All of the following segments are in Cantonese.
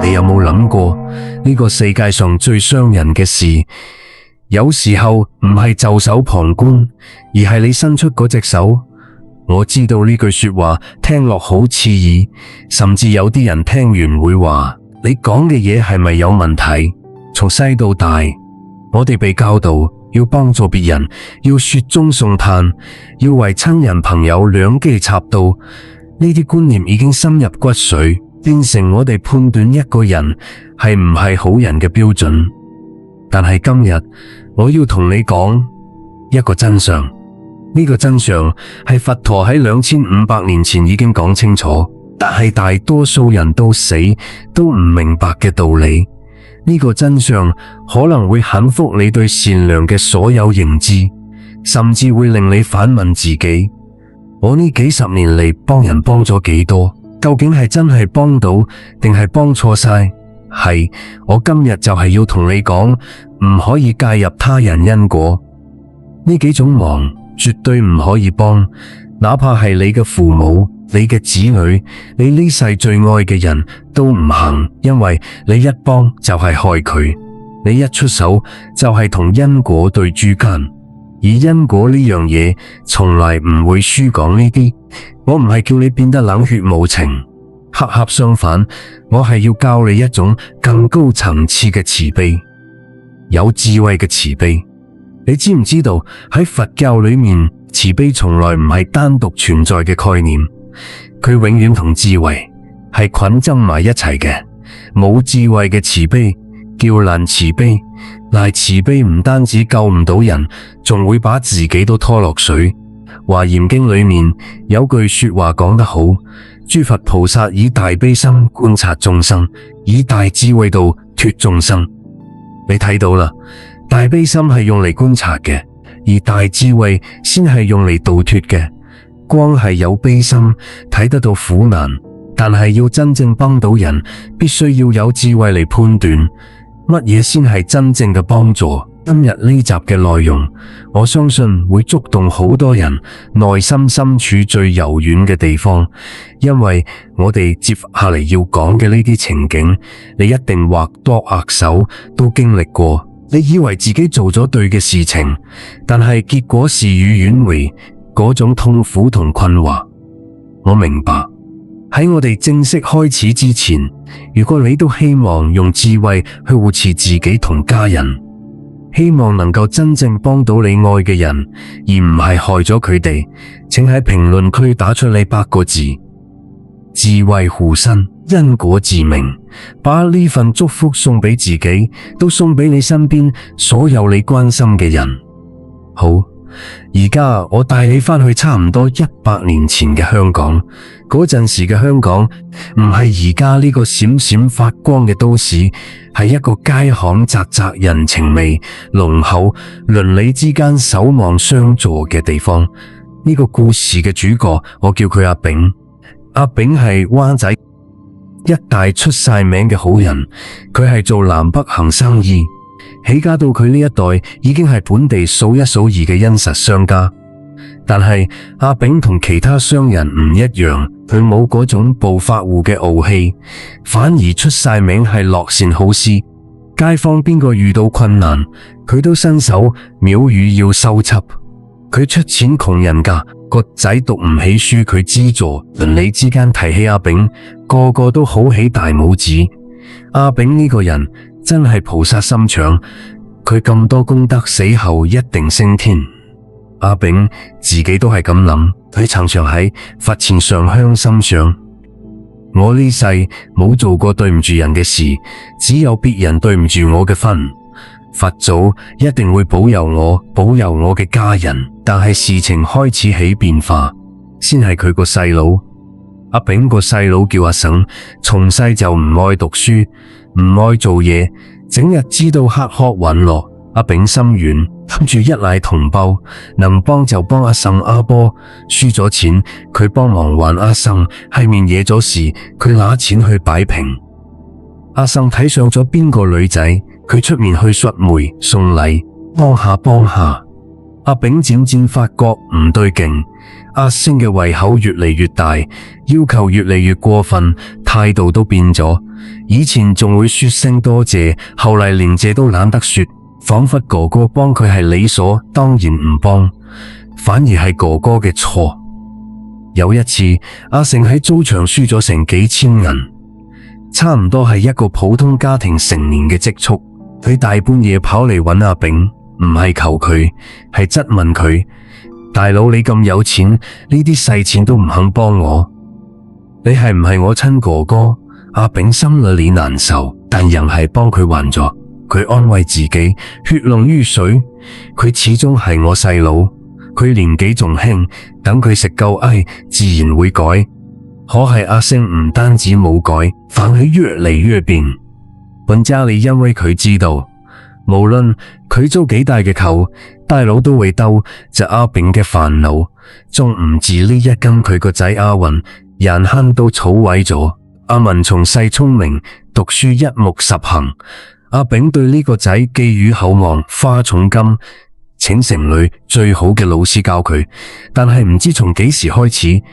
你有冇諗過呢個世界上最傷人嘅事，有時候唔係袖手旁觀，而係你伸出嗰隻手。我知道呢句說話聽落好刺耳，甚至有啲人聽完會話你講嘅嘢係咪有問題？從細到大，我哋被教導要幫助別人，要雪中送炭，要為親人朋友兩肋插刀。呢啲觀念已經深入骨髓，變成我哋判斷一個人係唔係好人嘅標準。但係今日我要同你講一個真相，呢個真相係佛陀喺2500年前已經講清楚，但係大多數人都死都唔明白嘅道理。呢個真相可能會肯服你對善良嘅所有認知，甚至會令你反問自己：我呢幾十年嚟幫人幫咗幾多？究竟係真係幫到，定係幫錯晒？係，我今日就係要同你講，唔可以介入他人因果。呢幾種忙絕對唔可以幫，哪怕係你嘅父母、你嘅子女、你呢世最愛嘅人都唔行，因為你一幫就係害佢，你一出手就係同因果對豬奸。而因果呢樣嘢從來唔會輸講呢啲。我唔係叫你變得冷血無情，恰恰相反，我係要教你一種更高層次嘅慈悲，有智慧嘅慈悲。你知唔知道喺佛教裏面，慈悲從來唔係單獨存在嘅概念，佢永遠同智慧係捆爭埋一齊嘅。冇智慧嘅慈悲叫爛慈悲，賴慈悲唔單止救唔到人，仲會把自己都拖落水。華嚴經裏面有句說話講得好，諸佛菩薩以大悲心觀察眾生，以大智慧度脫眾生。你睇到啦，大悲心係用嚟觀察嘅，而大智慧先係用嚟度脫嘅。光係有悲心，睇得到苦難，但係要真正幫到人，必須要有智慧嚟判斷乜嘢先係真正嘅幫助。今日呢集嘅內容，我相信會觸動好多人內心深處最柔軟嘅地方，因為我哋接下嚟要講嘅呢啲情景，你一定或多或少都經歷過。你以為自己做咗對嘅事情，但係結果事與願違，嗰種痛苦同困惑，我明白。喺我哋正式開始之前，如果你都希望用智慧去護持自己同家人，希望能夠真正幫到你愛嘅人，而唔係害咗佢哋，請喺評論區打出你8個字：智慧護身，因果自明。把呢份祝福送俾自己，都送俾你身邊所有你關心嘅人。好，而家我帶你返去差唔多100年前嘅香港。嗰陣時嘅香港唔係而家呢個閃閃發光嘅都市，係一個街巷窄窄，人情味濃厚，鄰里之間守望相助嘅地方。呢個故事嘅主角，我叫佢阿炳。阿炳係灣仔一帶出晒名嘅好人，佢係做南北行生意，起家到佢呢一代已經係本地數一數二嘅殷實商家。但係阿炳同其他商人唔一樣，佢冇嗰種暴發戶嘅傲氣，反而出晒名係樂善好施。街坊邊個遇到困難，佢都伸手廟宇要修葺，佢出錢窮人家，個仔讀唔起書佢資助。鄰里之間提起阿炳，個個都好起大拇指。阿炳呢個人真係菩薩心腸，佢咁多功德，死後一定升天。阿炳自己都係咁諗，佢常常喺佛前上香心想：我呢世冇做過對唔住人嘅事，只有別人對唔住我嘅份。佛祖一定會保佑我，保佑我嘅家人。但係事情開始起變化，先係佢個細佬。阿炳個細佬叫阿省，從細就唔愛讀書，唔愛做嘢，整日知道吃喝玩樂。阿炳心軟，諗住一奶同胞，能幫就幫阿省阿波，輸咗錢佢幫忙還阿省，係面惹咗事佢拿錢去擺平。阿省睇上咗邊個女仔，佢出面去xuất媒送禮，幫下。阿炳漸漸發覺唔對勁，阿星嘅胃口越嚟越大，要求越嚟越過分，態度都變咗。以前仲會說聲多謝，後嚟連謝都懶得說，仿佛哥哥幫佢係理所當然，唔幫反而係哥哥嘅錯。有一次，阿成喺租場輸咗成幾千銀，差唔多係一個普通家庭成年嘅積蓄。佢大半夜跑嚟揾阿炳，唔係求佢，係質問佢：大佬，你咁有錢，呢啲細錢都唔肯幫我，你係唔係我親哥哥？阿炳心裏難受，但仍係幫佢還咗。佢安慰自己，血濃於水，佢始終係我細佬，佢年紀仲輕，等佢食夠翳，自然會改。可係阿星唔單止冇改，反而越嚟越變。本家里因為佢知道，無論佢租幾大嘅球，大佬都會兜，就阿炳嘅煩惱，仲唔止呢一根佢個仔阿雲，人坑都草毀咗。阿文從細聰明，讀書一目十行。阿炳對呢個仔寄予厚望，花重金請城裏最好嘅老師教佢。但係唔知從幾時開始，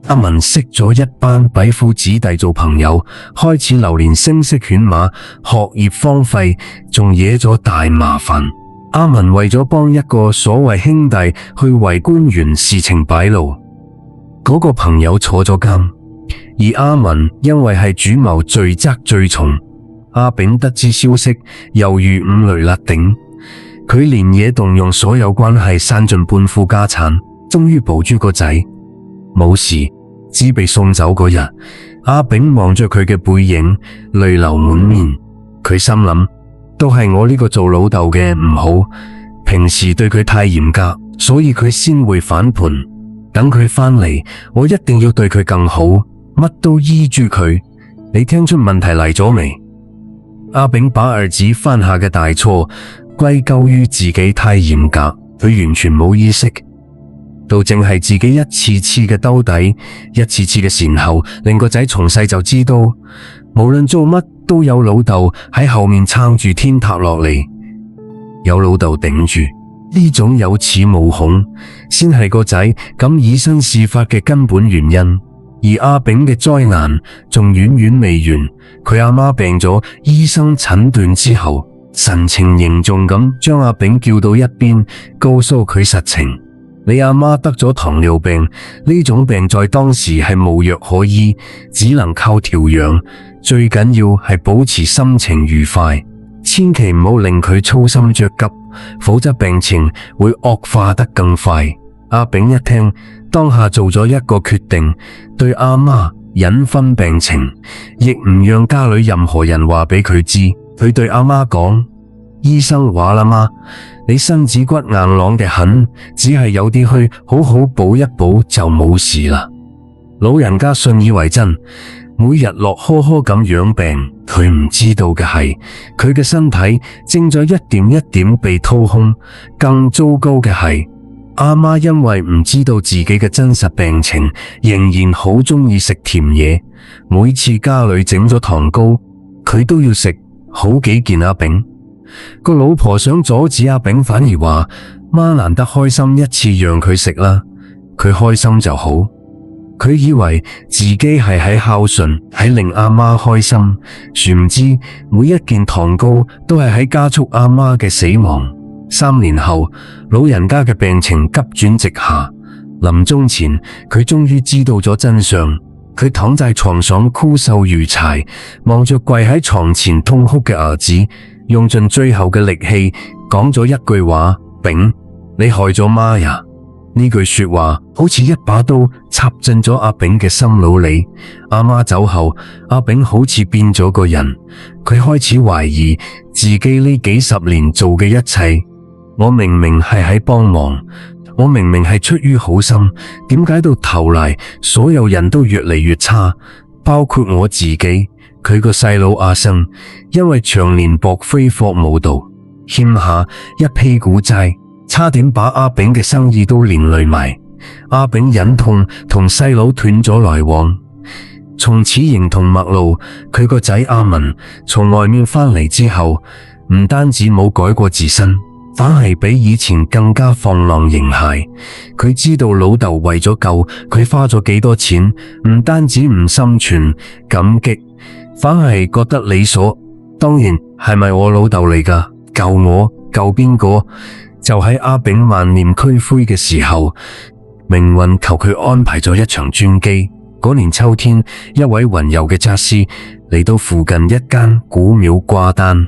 阿文識咗一班痞夫子弟做朋友，開始流連聲色犬馬，學業荒廢，仲惹咗大麻煩。阿文為咗幫一個所謂兄弟去為官員事情擺路，嗰個朋友坐咗監。而阿文因為係主謀，罪責最重。阿炳得知消息，猶如五雷勒頂，佢連夜動用所有關係，散盡半副家產，終於保住個仔冇事。只被送走嗰日，阿炳望着佢嘅背影，淚流滿面。佢心諗，都係我呢個做老豆嘅唔好，平時對佢太嚴格，所以佢先會反叛。等佢返嚟，我一定要對佢更好，乜都依住佢。你聽出問題嚟咗未？阿炳把兒子犯下嘅大錯歸咎於自己太嚴格，佢完全冇意識到，淨係自己一次次嘅兜底，一次次嘅善後，令個仔從細就知道，無論做乜都有老豆喺後面撐住，天塌落嚟有老豆頂住。呢種有恃無恐，先係個仔咁以身試法嘅根本原因。而阿炳嘅災難仲遠遠未完，佢阿媽病咗，醫生診斷之後，神情凝重咁將阿炳叫到一邊，告訴佢實情：你阿媽得咗糖尿病，呢種病在當時係無藥可醫，只能靠調養，最緊要係保持心情愉快，千祈唔好令佢操心着急，否則病情會惡化得更快。阿炳一聽，當下做咗一個決定，對阿媽隱瞞病情，亦唔讓家裏任何人話俾佢知。佢對阿媽講：醫生話啦媽，你身子骨硬朗嘅很，只係有啲虛，好好補一補就冇事啦。老人家信以為真，每日樂呵呵咁養病。佢唔知道嘅係，佢嘅身體正在一點一點被掏空。更糟糕嘅係，阿媽因為唔知道自己嘅真實病情，仍然好鍾意食甜嘢。每次家裏整咗糖糕，佢都要食好幾件。阿炳個老婆想阻止阿炳，反而話：媽難得開心一次，讓佢食啦，佢開心就好。佢以為自己係喺孝順，喺令阿媽開心，殊唔知每一件糖糕都係喺加速阿媽嘅死亡。3年後，老人家嘅病情急轉直下，臨終前佢終於知道咗真相。佢躺在床上枯瘦如柴，望着跪喺床前痛哭嘅兒子，用盡最後嘅力氣講咗一句話：炳，你害咗媽呀！呢句說話好似一把刀插進咗阿炳嘅心腦裏。阿媽走後，阿炳好似變咗個人，佢開始懷疑自己呢幾十年做嘅一切。我明明係喺幫忙，我明明係出於好心，點解到頭嚟所有人都越嚟越差，包括我自己。佢個細佬阿生，因為長年薄非課無度，欠下一屁股債，差點把阿炳嘅生意都連累埋。阿炳忍痛同細佬斷咗來往，從此形同陌路。佢個仔阿文從外面返嚟之後，唔單止冇改過自身，反而比以前更加放浪形骸。佢知道老豆為咗救佢花咗幾多錢，唔單止唔心存感激，反而係覺得理所當然。係咪我老豆嚟㗎？救我？救邊個？就喺阿炳萬念俱灰嘅時候，命運求佢安排咗一場轉機。嗰年秋天，一位雲遊嘅札師嚟到附近一間古廟掛單。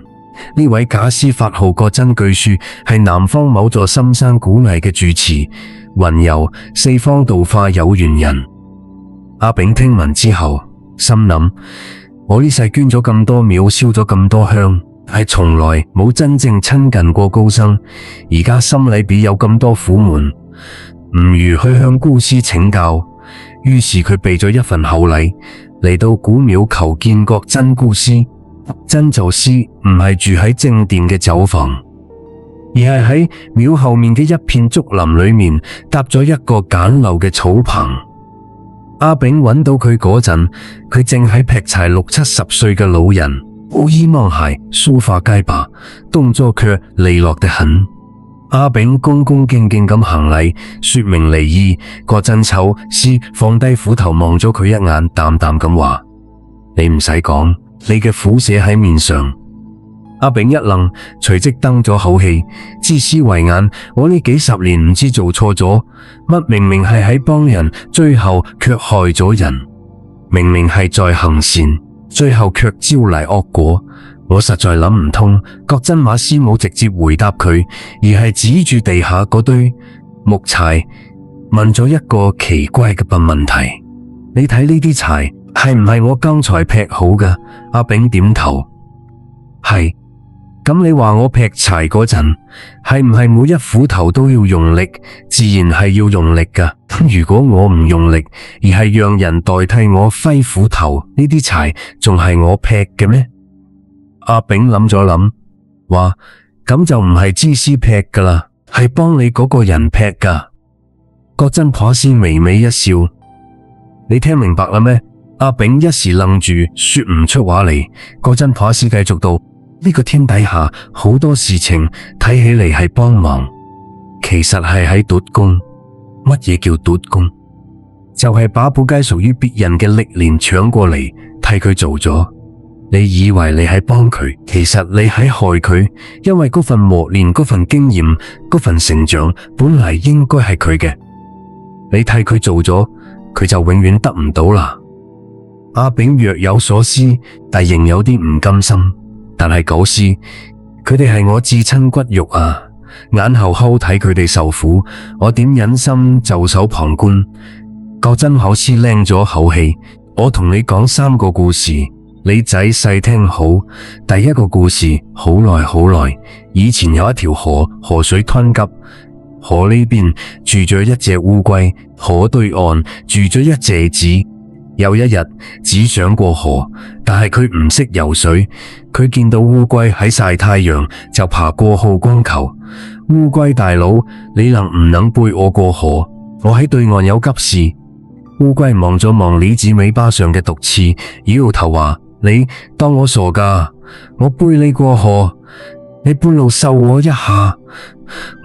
呢位假師法號郭真，據說係南方某座深山古崖嘅住持，雲遊四方度化有緣人。阿炳聽聞之後，心諗：我呢世捐咗咁多廟，燒咗咁多香，係從來冇真正親近過高僧，而家心裏邊有咁多苦悶，唔如去向姑師請教。於是佢備咗一份厚禮，嚟到古廟求見郭真姑師。真做師唔係住喺正殿嘅酒房，而係喺廟後面嘅一片竹林裏面搭咗一個簡陋嘅草棚。阿炳揾到佢嗰陣，佢正喺劈柴，60、70歲嘅老人，烏衣芒鞋，鬚髮皆白，動作卻利落得很。阿炳恭恭敬敬咁行禮，說明離意。郭真醜師放低斧頭望咗佢一眼，淡淡咁話：你唔使講，你嘅苦寫喺面上。阿炳一愣，隨即瞪咗口氣，知師為眼，我呢幾十年唔知做錯咗乜，明明係喺幫人，最後卻害咗人；明明係在行善，最後卻招嚟惡果。我實在諗唔通。郭真馬師冇直接回答佢，而係指住地下嗰堆木柴，問咗一個奇怪嘅笨問題：你睇呢啲柴係唔係我剛才劈好嘅？阿炳點頭，係。咁你話我劈柴嗰陣，係唔係每一斧頭都要用力？自然係要用力㗎。如果我唔用力，而係讓人代替我揮斧頭，呢啲柴仲係我劈嘅咩？阿炳諗咗諗，話咁就唔係知師劈㗎喇，係幫你嗰個人劈㗎。郭真法師微微一笑：你聽明白啦咩？阿炳一時愣住，說唔出話嚟。郭真法師繼續道：呢個天底下好多事情睇起嚟係幫忙，其實係喺奪功。乜嘢叫奪功？就係把本該屬於別人嘅歷練搶過嚟替佢做咗。你以為你係幫佢，其實你喺害佢，因為嗰份磨練、嗰份經驗、嗰份成長本嚟應該係佢嘅，你替佢做咗，佢就永遠得唔到啦。阿炳若有所思，但仍有啲唔甘心。但係九師，佢哋係我至親骨肉啊，眼後偷睇佢哋受苦，我點忍心袖手旁觀？郭真口師靚咗口氣：我同你講3個故事，你仔細聽好。第一個故事，好耐好耐，以前有一條河，河水湍急，河呢邊住咗一隻烏龜，河對岸住咗一隻紙。有一日，紙想過河，但係佢唔識游水。佢見到烏龜喺曬太陽，就爬過河光求：烏龜大佬，你能唔能背我過河？我喺對岸有急事。烏龜望咗望李子尾巴上嘅毒刺，搖搖頭話：你當我傻噶？我背你過河，你半路受我一下，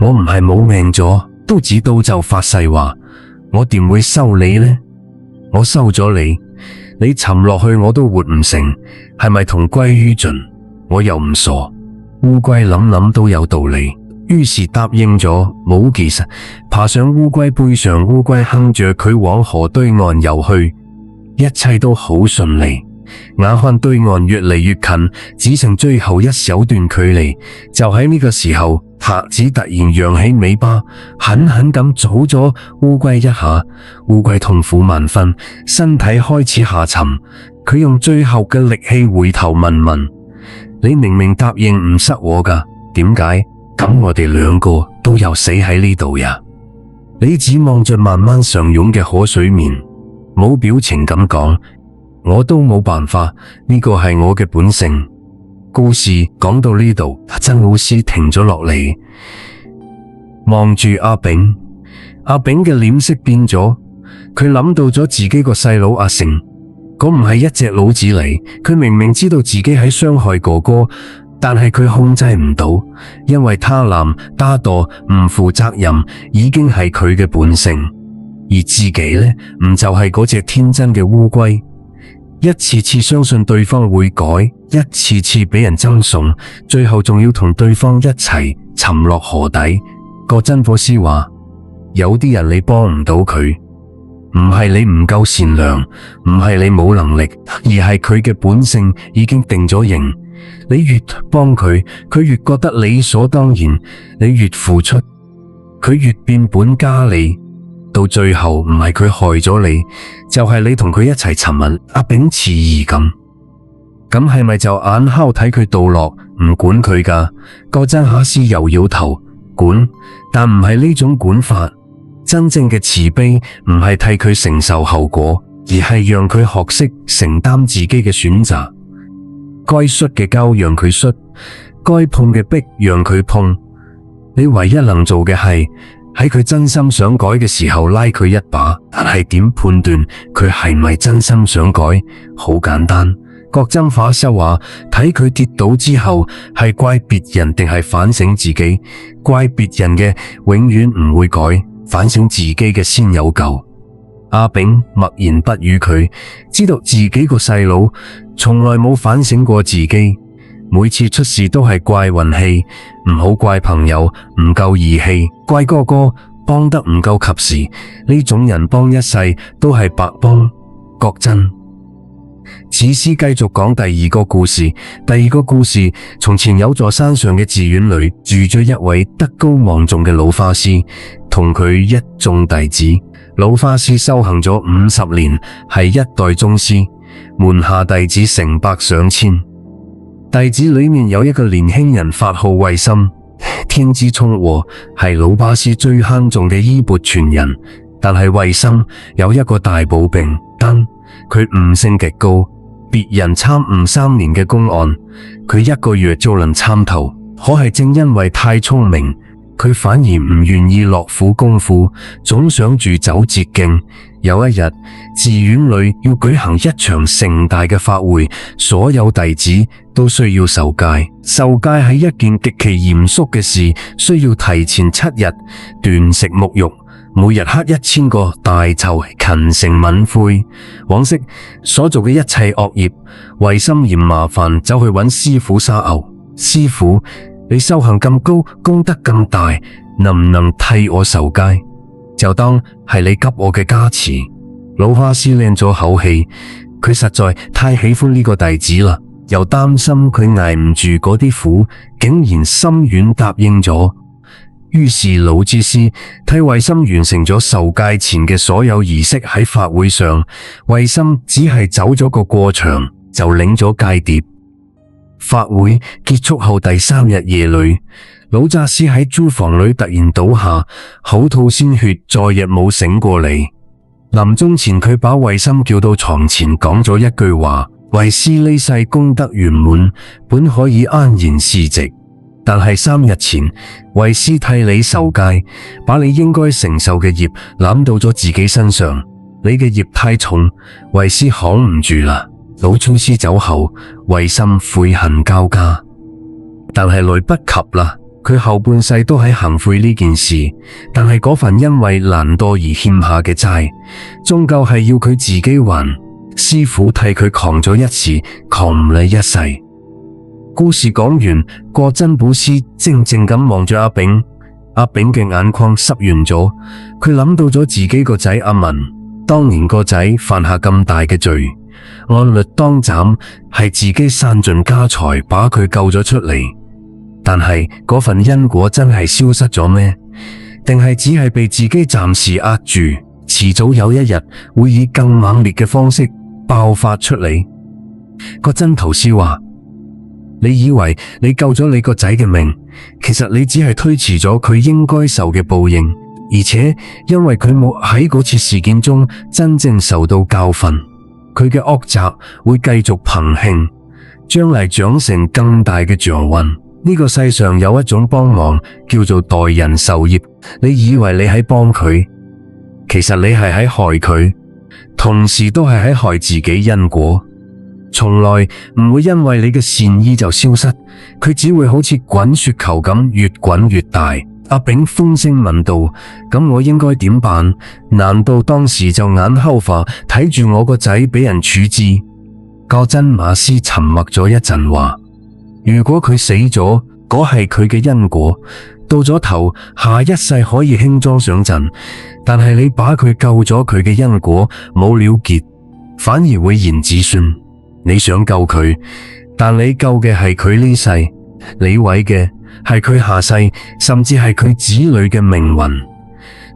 我唔係冇命咗，都指刀就發誓話：我點會收你呢？我收咗你，你沉落去我都活唔成，係咪同歸於盡？我又唔傻。烏龜諗諗都有道理，於是答應咗，冇其實，爬上烏龜背上，烏龜哼着佢往河對岸游去，一切都好順利。眼看對岸越嚟越近，只剩最後一小段距離。就喺呢個時候，雉子突然揚起尾巴，狠狠咁啄咗烏龜一下。烏龜痛苦萬分，身體開始下沉。佢用最後嘅力氣回頭問：你明明答應唔塞我噶，點解？咁我哋2個都又死喺呢度呀？你只望着慢慢上湧嘅河水面，冇表情咁講：我都冇辦法，呢個係我嘅本性。故事講到呢度，真老師停咗落嚟，望住阿炳。阿炳嘅臉色變咗，佢諗到咗自己個細佬阿成，嗰唔係一隻老子嚟。佢明明知道自己喺傷害哥哥，但係佢控制唔到，因為貪婪、怠惰、唔負責任已經係佢嘅本性，而自己呢，唔就係嗰隻天真嘅烏龜，一次次相信對方會改，一次次俾人爭寵，最後仲要同對方一齊沉落河底。葛真火師話：有啲人你幫唔到佢，唔係你唔夠善良，唔係你冇能力，而係佢嘅本性已經定咗型。你越幫佢，佢越覺得理所當然；你越付出，佢越變本加厲。到最後唔係佢害咗你，就係你同佢一齊沉淪。阿炳遲疑咁係咪就眼敲睇佢墮落，唔管佢㗎？葛真哈斯又搖頭，管，但唔係呢種管法。真正嘅慈悲唔係替佢承受後果，而係讓佢學識承擔自己嘅選擇。該摔嘅跤讓佢摔，該碰嘅壁讓佢碰。你唯一能做嘅係喺佢真心想改嘅時候拉佢一把，但係點判斷佢係咪真心想改？好簡單，葛真法師話睇佢跌倒之後係怪別人定係反省自己。怪別人嘅永遠唔會改，反省自己嘅先有救。阿炳默然不語，佢知道自己個細佬從來冇反省過自己，每次出事都係怪運氣，唔好怪朋友唔夠義氣，怪哥哥幫得唔夠及時，呢種人幫一世都係白幫。葛真此詩繼續講第二個故事。第二個故事，從前有座山上嘅寺院裏住咗一位德高望重嘅老法師，同佢一眾弟子。老法師修行咗50年，係一代宗師，門下弟子成百上千。弟子裏面有一個年輕人，法號慧心，天資聰慧，係老法師最看重嘅衣缽傳人。但係慧心有一個大毛病，佢悟性極高，別人參悟3年嘅公案，佢1個月就能參透。可係正因為太聰明，佢反而唔願意落苦功夫，總想住走捷徑。有一日，寺院裏要舉行一場盛大嘅法會，所有弟子都需要受戒。受戒係一件極其嚴肅嘅事，需要提前7日斷食沐浴，每日刻1000個大咒，勤誠懺悔往昔所做嘅一切惡業。慧心嫌麻煩，走去揾師父沙牛。師父，你修行咁高，功德咁大，能唔能替我受戒？就當係你給我嘅加持。老法師嘆咗口氣，佢實在太喜歡呢個弟子啦，又擔心佢捱唔住嗰啲苦，竟然心軟答應咗。於是老之師替慧心完成咗受戒前嘅所有儀式。喺法會上，慧心只係走咗個過場就領咗戒牒。法會結束後第3日夜裏，老扎師喺租房裏突然倒下，口吐鮮血，再日冇醒過嚟。臨終前，佢把慧心叫到床前，講咗一句話：為師呢世功德圓滿，本可以安然示寂。但係3日前，為師替你受戒，把你應該承受嘅業攬到咗自己身上，你嘅業太重，為師扛唔住啦。老祖師走後，慧心悔恨交加，但係來不及啦。佢後半世都喺行悔呢件事，但係嗰份因為懶惰而欠下嘅債，終究係要佢自己還。師父替佢扛咗一次，扛唔嚟一世。故事講完，葛真寶師靜靜咁望住阿炳，阿炳嘅眼眶濕潤咗，佢諗到咗自己個仔阿文，當年個仔犯下咁大嘅罪，按律當斬，係自己散盡家財把佢救咗出嚟。但係嗰份因果真係消失咗咩？定係只係被自己暫時壓住，遲早有一日會以更猛烈嘅方式爆發出嚟？葛真圖師話：你以為你救咗你個仔嘅命，其實你只係推遲咗佢應該受嘅報應，而且因為佢冇喺嗰次事件中真正受到教訓，佢嘅惡習會繼續膨慶，將嚟長成更大嘅障運。呢個世上有一種幫忙叫做代人受業，你以為你喺幫佢，其實你係喺害佢，同時都係喺害自己因果。從來唔會因為你嘅善意就消失，佢只會好似滾雪球咁越滾越大。阿炳風聲問道：咁我應該點辦？難道當時就眼睺化睇住我個仔俾人處置？戈真馬斯沉默咗一陣話：如果佢死咗，嗰係佢嘅因果，到咗頭下一世可以輕裝上陣，但係你把佢救咗，佢嘅因果冇了結，反而會延子孫。你想救佢，但你救嘅係佢呢世，你毀嘅係佢下世，甚至係佢子女嘅命運。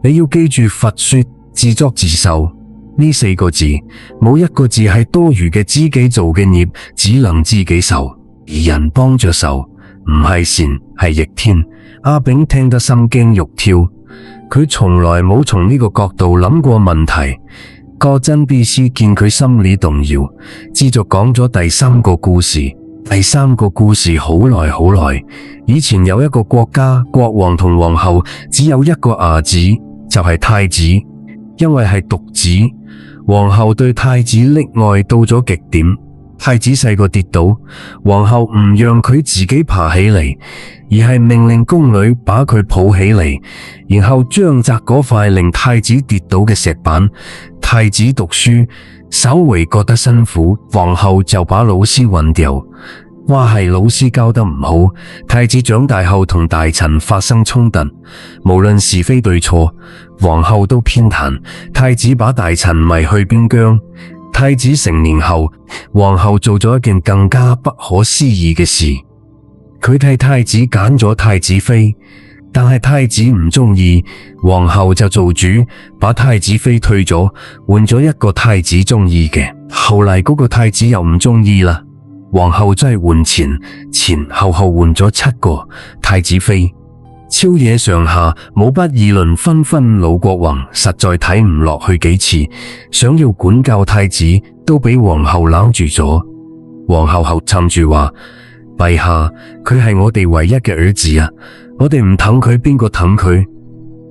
你要記住佛說自作自受呢4個字，冇一個字係多餘嘅，自己做嘅孽只能自己受，而人幫着受，唔係善係逆天。阿炳聽得心驚肉跳，佢從來冇從呢個角度諗過問題。戈真 B.C 見佢心理動搖，繼續講咗第3個故事。第3個故事好耐好耐，以前有一個國家，國王同皇后只有一個兒子，就係太子。因為係獨子，皇后對太子溺愛到咗極點。太子細個跌倒，皇后唔讓佢自己爬起嚟，而係命令宮女把佢抱起嚟，然後將擲嗰塊令太子跌倒嘅石板。太子讀書稍微覺得辛苦，皇后就把老師換掉，話係老師教得唔好。太子長大後同大臣發生衝突，無論是非對錯，皇后都偏袒。太子把大臣迷去邊疆。太子成年後，皇后做咗一件更加不可思議嘅事，佢替太子揀咗太子妃，但係太子唔中意，皇后就做主，把太子妃退咗，換咗一個太子中意嘅。後嚟嗰個太子又唔中意啦，皇后真係換前後換咗7個太子妃。朝野上下冇不議論紛紛，老國王實在睇唔落去，幾次想要管教太子，都俾皇后攔住咗。皇后後沉住話：陛下，佢係我哋唯一嘅兒子啊，我哋唔疼佢，邊個疼佢？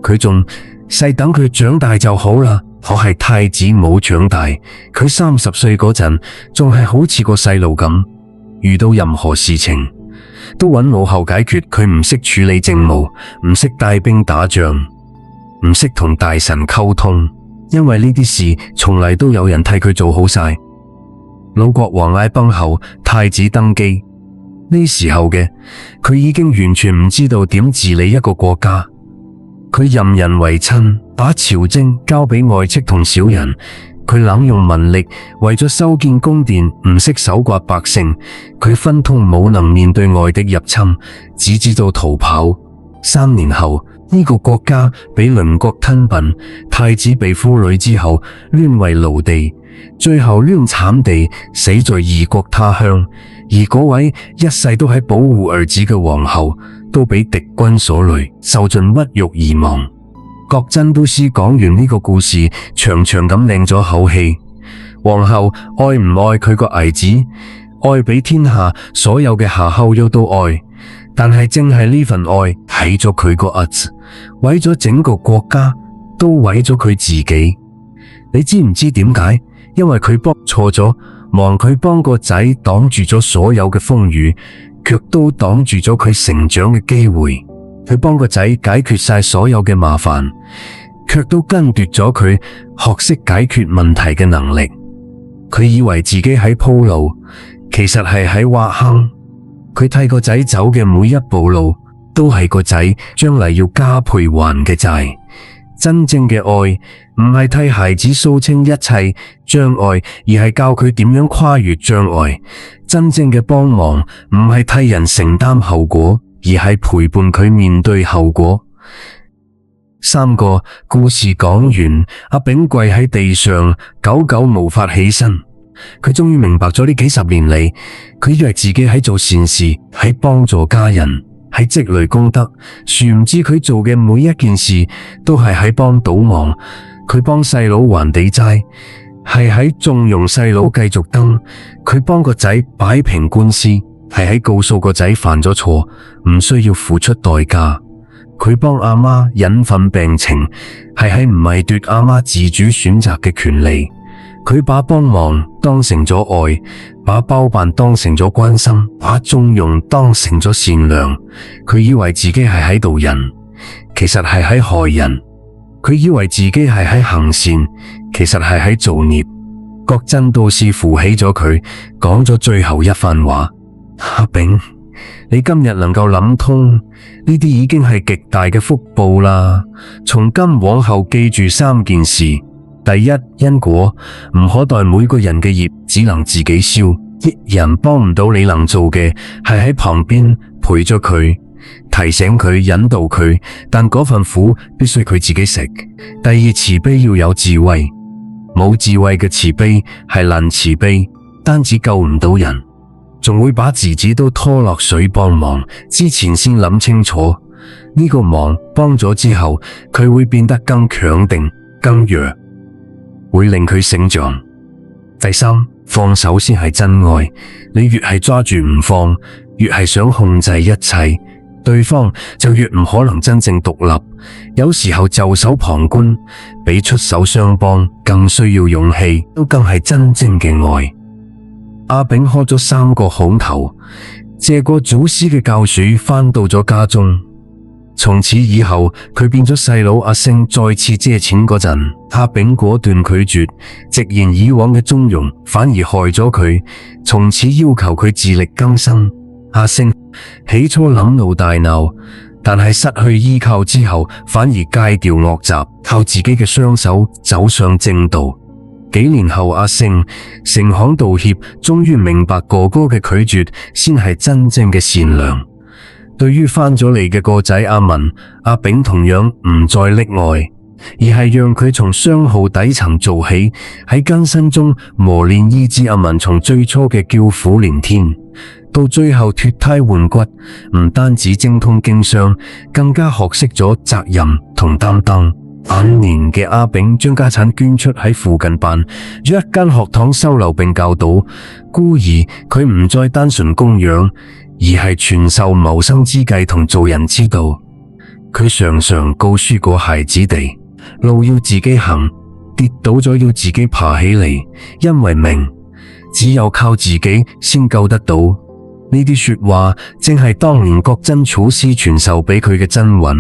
佢仲細，等佢長大就好啦。可係太子冇長大，佢30歲嗰陣仲係好似個細路咁，遇到任何事情都揾老后解決。佢唔識處理政務，唔識帶兵打仗，唔識同大臣溝通，因為呢啲事從嚟都有人替佢做好晒。老國王嗌崩後，太子登基，呢時候嘅佢已經完全唔知道點治理一個國家。佢任人唯親，把朝政交俾外戚同小人。佢濫用民力，為咗修建宮殿，唔識搜刮百姓。佢分通冇能面對外敵入侵，只知道逃跑。3年後，呢個國家俾鄰國吞併，太子被俘虜之後，淪為奴隸，最後攣慘地死在異國他鄉。而嗰位一世都喺保護兒子嘅皇后，都俾敵軍所累，受盡屈辱而亡。戈真都斯講完呢個故事，長長咁領咗口氣。皇后愛唔愛佢個兒子？愛比天下所有嘅夏后優都愛，但係正係呢份愛毀咗佢個兒子，毀咗整個國家，都毀咗佢自己。你知唔知點解？因為佢幫錯咗忙，佢幫個仔擋住咗所有嘅風雨，卻都擋住咗佢成長嘅機會。佢幫個仔解決晒所有嘅麻煩，卻都跟奪咗佢學識解決問題嘅能力。佢以為自己喺鋪路，其實係喺挖坑。佢替個仔走嘅每一步路，都係個仔將嚟要加倍還嘅債。真正嘅愛唔係替孩子掃清一切障礙，而係教佢點樣跨越障礙。真正嘅幫忙唔係替人承擔後果，而係陪伴佢面對後果。3個故事講完，阿炳跪喺地上，久久無法起身。佢終於明白咗呢幾十年嚟，佢以為自己喺做善事，喺幫助家人，喺積累功德，殊唔知佢做嘅每一件事都係喺幫倒忙。佢幫細佬還地債，係喺縱容細佬繼續登；佢幫個仔擺平官司，係喺告訴個仔犯咗錯，唔需要付出代價。佢幫阿媽隱憤病情，係喺唔係奪阿媽自主選擇嘅權利。佢把幫忙當成咗愛，把包辦當成咗關心，把縱容當成咗善良。佢以為自己係喺度仁，其實係喺害人。佢以為自己係喺行善，其實係喺造孽。國真導師扶起咗佢，講咗最後一番話：阿炳，你今日能夠諗通，呢啲已經係極大嘅福報啦。從今往後記住3件事。第一，因果唔可代每個人嘅業，只能自己消。一人幫唔到你，能做嘅係喺旁邊陪咗佢，提醒佢，引導佢，但嗰份苦必須佢自己食。第二，慈悲要有智慧，冇智慧嘅慈悲係爛慈悲，單止救唔到人，仲會把自己都拖落水幫忙。之前先諗清楚，呢個忙幫咗之後，佢會變得更強定、更弱，會令佢成長。第三，放手先係真愛。你越係抓住唔放，越係想控制一切，對方就越唔可能真正獨立。有時候袖手旁觀比出手相幫更需要勇氣，都更係真正嘅愛。阿炳開咗3個孔頭，借過祖師嘅教誨返到咗家中。從此以後，佢變咗細佬阿星再次借錢嗰陣，阿炳果斷拒絕，直言以往嘅縱容反而害咗佢，從此要求佢自力更生。阿星起初諗怒大鬧，但係失去依靠之後，反而戒掉惡習，靠自己嘅雙手走上正道。幾年後，阿星誠懇道歉，終於明白哥哥嘅拒絕先係真正嘅善良。對於返咗嚟嘅個仔阿文，阿炳同樣唔再溺愛，而係讓佢從商號底層做起，喺更新中磨練醫治阿文。從最初嘅叫苦連天，到最後脫胎換骨，唔單止精通經商，更加學識咗責任同擔當。晚年嘅阿炳將家產捐出喺附近辦咗一間學堂收留並教導孤兒，佢唔再單純供養，而係傳授謀生之計同做人之道。佢常常告書過孩子哋，路要自己行，跌倒咗要自己爬起嚟，因為明只有靠自己先救得到。呢啲說話正係當年國真祖師傳授俾佢嘅真韻。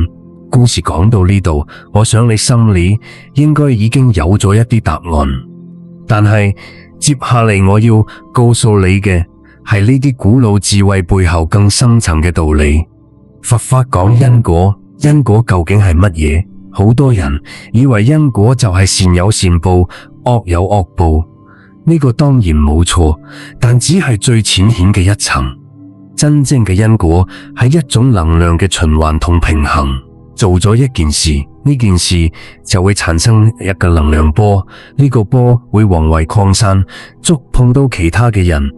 故事講到呢度，我想你心裏應該已經有咗一啲答案，但係接下嚟我要告訴你嘅係呢啲古老智慧背後更深層嘅道理。佛法講因果，因果究竟係乜嘢？好多人以為因果就係善有善報，惡有惡報，呢個當然冇錯，但只係最淺顯嘅一層。真正嘅因果係一種能量嘅循環同平衡。做咗一件事，呢件事就會產生一個能量波，呢個波會宏為擴散，觸碰到其他嘅人，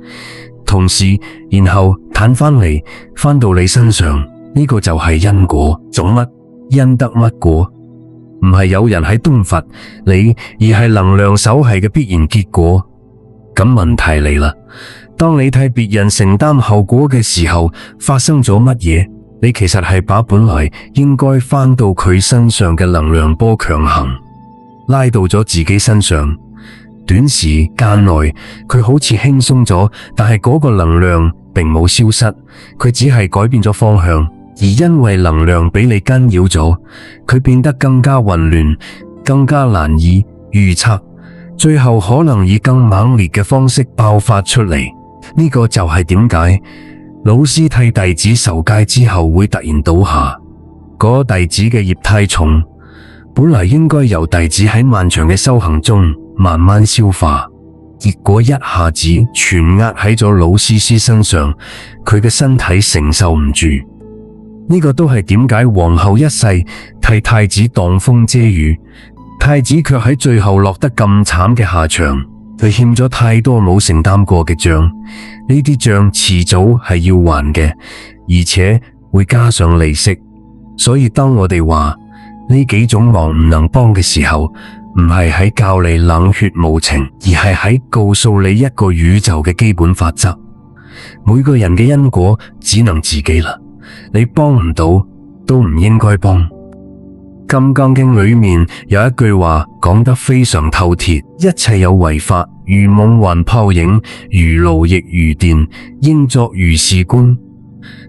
同時然後彈返到你身上，呢個就係因果。種乜因得乜果，唔係有人喺東罰你，而係能量守繫嘅必然結果。咁問題嚟啦，當你替別人承擔後果嘅時候，發生咗乜嘢？你其實係把本來應該返到佢身上嘅能量波強行拉到咗自己身上。短時間內佢好似輕鬆咗，但係嗰個能量並冇消失，佢只係改變咗方向。而因為能量俾你干擾咗，佢變得更加混亂，更加難以預測，最後可能以更猛烈嘅方式爆發出嚟。呢個就係點解老師替弟子受戒之後會突然倒下。嗰弟子嘅業太重，本來應該由弟子喺漫長嘅修行中慢慢消化，結果一下子全壓喺咗老師身上，佢嘅身體承受唔住。呢個都係點解皇后一世替太子擋風遮雨，太子卻喺最後落得咁慘嘅下場。佢欠咗太多冇承擔過嘅賬，呢啲賬遲早係要還嘅，而且會加上利息。所以當我哋話呢幾種忙唔能幫嘅時候，唔係喺教你冷血無情，而係喺告訴你一個宇宙嘅基本法則。每個人嘅因果只能自己啦，你幫唔到都唔應該幫。金剛經裏面有一句話講得非常透徹，一切有為法，如夢幻泡影，如露亦如電，應作如是觀。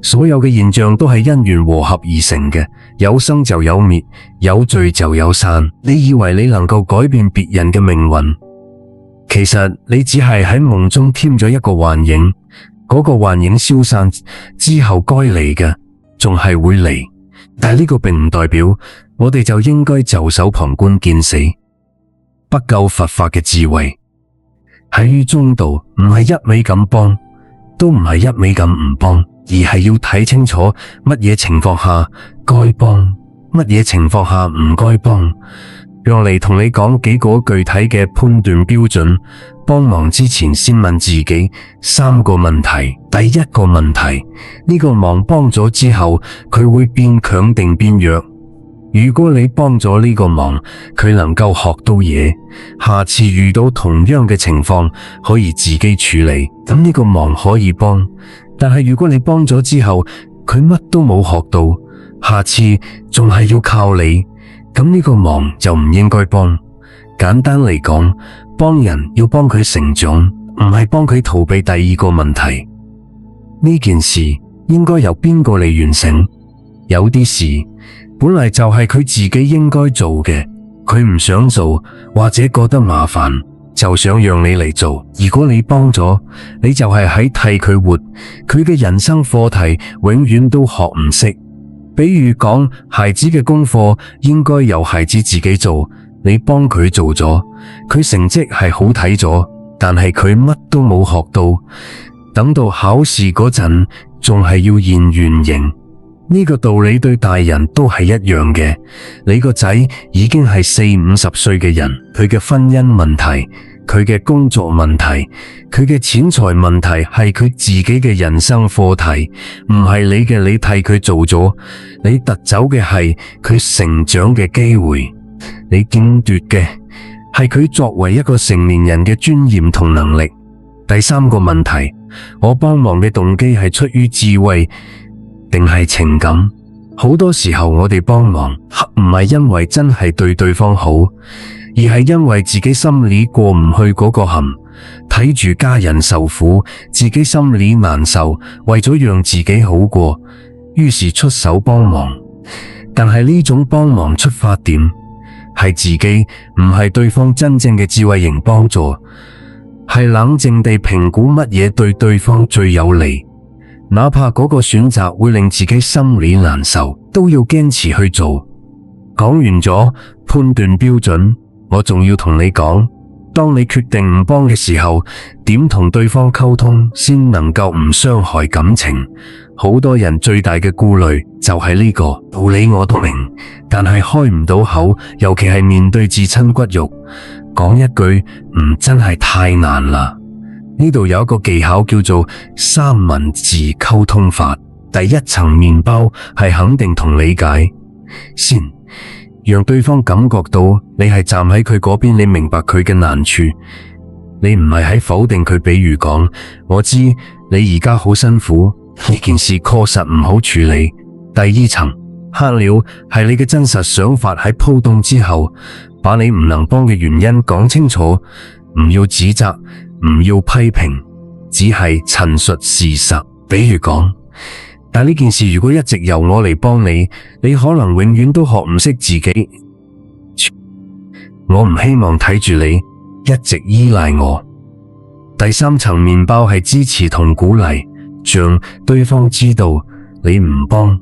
所有嘅現象都係因緣和合而成嘅，有生就有滅，有聚就有散。你以為你能夠改變別人嘅命運，其實你只係喺夢中添咗一個幻影，嗰個幻影消散之後該嚟嘅仲係會嚟，但係呢個並唔代表我哋就應該袖手旁觀見死。不夠佛法嘅智慧喺於中道，唔係一味咁幫，都唔係一味咁唔幫，而係要睇清楚乜嘢情況下該幫，乜嘢情況下唔該幫。讓嚟同你講幾個具體嘅判斷標準。幫忙之前先問自己3個問題。第一個問題，呢個忙幫咗之後，佢會變強定變弱？如果你幫咗呢個忙，佢能夠學到嘢，下次遇到同樣嘅情況可以自己處理，咁呢個忙可以幫。但係如果你幫咗之後，佢乜都冇學到，下次仲係要靠你，咁呢個忙就唔應該幫。簡單嚟講，幫人要幫佢成長，唔係幫佢逃避第二個問題。呢件事應該由邊個嚟完成？有啲事本嚟就係佢自己應該做嘅，佢唔想做或者覺得麻煩，就想讓你嚟做。如果你幫咗，你就係喺替佢活，佢嘅人生課題永遠都學唔識。比如講，孩子嘅功課應該由孩子自己做，你幫佢做咗，佢成績係好睇咗，但係佢乜都冇學到，等到考試嗰陣仲係要現原形。呢個道理對大人都係一樣嘅。你個仔已經係40-50歲嘅人，佢嘅婚姻問題，佢嘅工作問題，佢嘅錢財問題係佢自己嘅人生課題，唔係你嘅。你替佢做咗，你奪走嘅係佢成長嘅機會，你競奪嘅係佢作為一個成年人嘅尊嚴同能力。第三個問題，我幫忙嘅動機係出於智慧定係情感？好多時候我哋幫忙唔係因為真係對對方好，而係因為自己心裏過唔去嗰個坎，睇住家人受苦，自己心裏難受，為咗讓自己好過，於是出手幫忙。但係呢種幫忙出發點係自己，唔係對方真正嘅智慧型幫助，係冷靜地評估乜嘢對對方最有利，哪怕嗰個選擇會令自己心裏難受，都要堅持去做。講完咗判斷標準，我仲要同你講，當你決定唔幫嘅時候，點同對方溝通先能夠唔傷害感情？好多人最大嘅顧慮就係呢個道理我都明，但係開唔到口，尤其係面對至親骨肉，講一句真係太難啦。呢度有一個技巧叫做3文字溝通法。第一層麵包係肯定同理解先，讓對方感覺到你係站喺佢嗰邊，你明白佢嘅難處，你唔係喺否定佢。比如講，我知你而家好辛苦，呢件事確實唔好處理。第二層黑料係你嘅真實想法，喺鋪動之後，把你唔能幫嘅原因講清楚，唔要指責，唔要批評，只係陳述事實。比如講，但呢件事如果一直由我嚟幫你，你可能永遠都學唔識自己。我唔希望睇住你一直依賴我。第三層麵包係支持同鼓勵，讓對方知道你唔幫，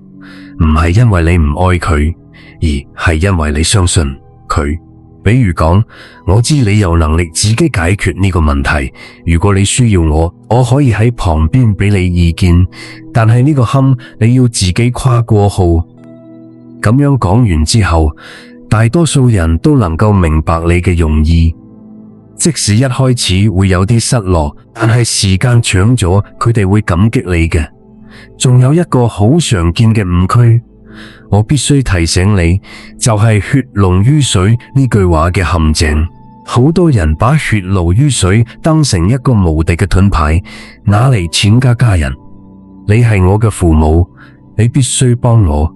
唔係因為你唔愛佢，而係因為你相信佢。比如講，我知你有能力自己解決呢個問題，如果你需要我可以喺旁邊俾你意見，但係呢個坎你要自己跨過號。咁樣講完之後，大多數人都能夠明白你嘅用意，即使一開始會有啲失落，但係時間長咗，佢哋會感激你嘅。仲有一個好常見嘅誤區，我必須提醒你，就係血濃於水呢句話嘅陷阱。好多人把血濃於水當成一個無敵嘅盾牌，拿嚟踐踏家人。你係我嘅父母，你必須幫我；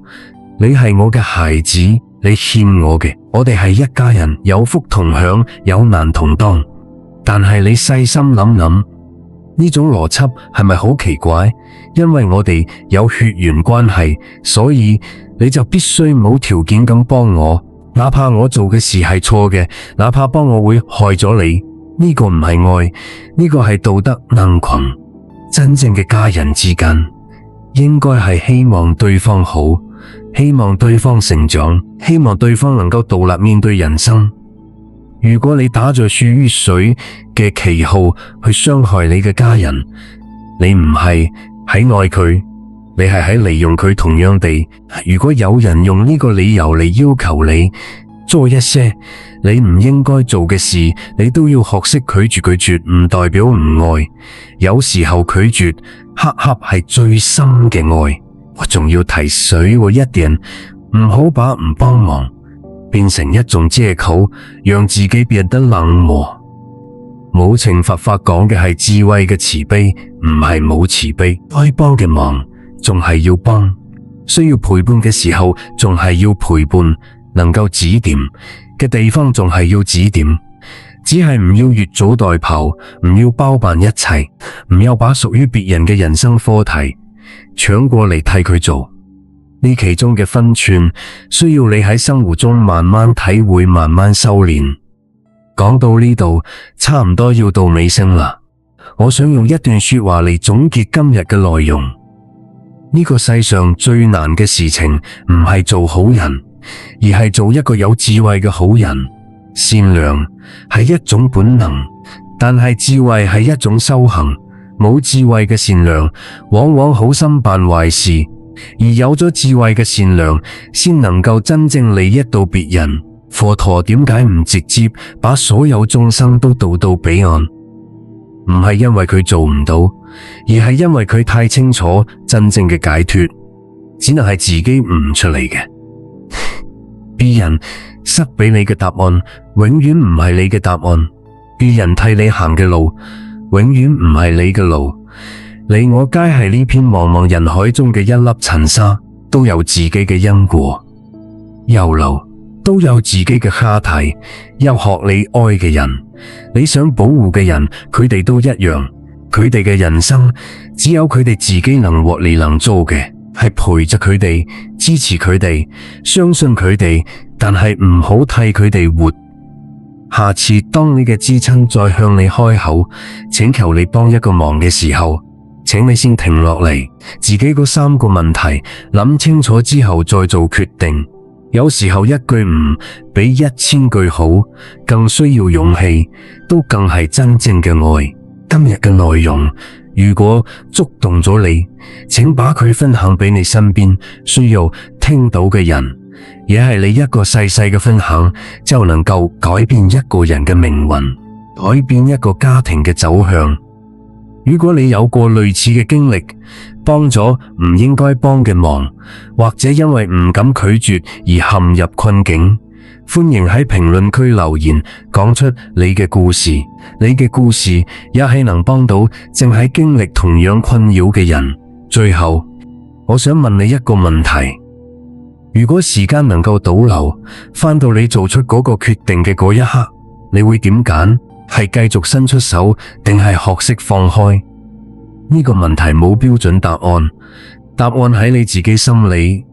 你係我嘅孩子，你欠我嘅，我哋係一家人，有福同享，有難同當。但係你細心諗諗，呢種邏輯係咪好奇怪？因為我哋有血緣關係，所以你就必須冇條件咁幫我，哪怕我做嘅事係錯嘅，哪怕幫我會害咗你。呢個唔係愛，呢個係道德硬裙。真正嘅家人之間，應該係希望對方好，希望對方成長，希望對方能夠獨立面對人生。如果你打着樹於水嘅旗號去傷害你嘅家人，你唔係喺愛佢，你係喺利用佢。同樣地，如果有人用呢個理由嚟要求你做一些你唔應該做嘅事，你都要學識拒絕。拒絕唔代表唔愛，有時候拒絕恰恰係最深嘅愛。我仲要提水一點，唔好把唔幫忙變成一種借口，讓自己變得冷漠。冇懲罰法講嘅係智慧嘅慈悲，唔係冇慈悲。該幫嘅忙仲係要幫，需要陪伴嘅時候仲係要陪伴，能夠指點嘅地方仲係要指點，只係唔要越俎代庖，唔要包辦一切，唔要把屬於別人嘅人生課題搶過嚟替佢做。呢其中嘅分寸，需要你喺生活中慢慢體會，慢慢修煉。講到呢度，差唔多要到尾聲啦。我想用一段說話嚟總結今日嘅內容。呢個世上最難嘅事情，唔係做好人，而係做一個有智慧嘅好人。善良係一種本能，但係智慧係一種修行。冇智慧嘅善良，往往好心辦壞事。而有咗智慧嘅善良，先能夠真正利益到別人。佛陀點解唔直接把所有眾生都導到彼岸？唔係因為佢做唔到，而係因為佢太清楚真正嘅解脫，只能係自己悟出嚟嘅。別人塞俾你嘅答案，永遠唔係你嘅答案；別人替你行嘅路，永遠唔係你嘅路。你我皆係呢片茫茫人海中嘅一粒塵沙，都有自己嘅因果，遊流都有自己嘅課題。有學你愛嘅人，你想保護嘅人，佢哋都一樣。佢哋嘅人生只有佢哋自己能獲利能做嘅，係陪着佢哋，支持佢哋，相信佢哋，但係唔好替佢哋活。下次當你嘅至親再向你開口請求你幫一個忙嘅時候，請你先停落嚟，自己嗰3個問題諗清楚之後再做決定。有時候一句唔比1000句好，更需要勇氣，都更係真正嘅愛。今日嘅內容如果觸動咗你，請把佢分享俾你身邊需要聽到嘅人，也係你一個細細嘅分享就能夠改變一個人嘅命運，改變一個家庭嘅走向。如果你有過類似嘅經歷，幫咗唔應該幫嘅忙，或者因為唔敢拒絕而陷入困境，歡迎喺評論區留言，講出你嘅故事。你嘅故事也係能幫到正喺經歷同樣困擾嘅人。最後，我想問你一個問題：如果時間能夠倒流，返到你做出嗰個決定嘅嗰一刻，你會點揀？係繼續伸出手，定係學識放開？呢個問題冇標準答案，答案喺你自己心裏。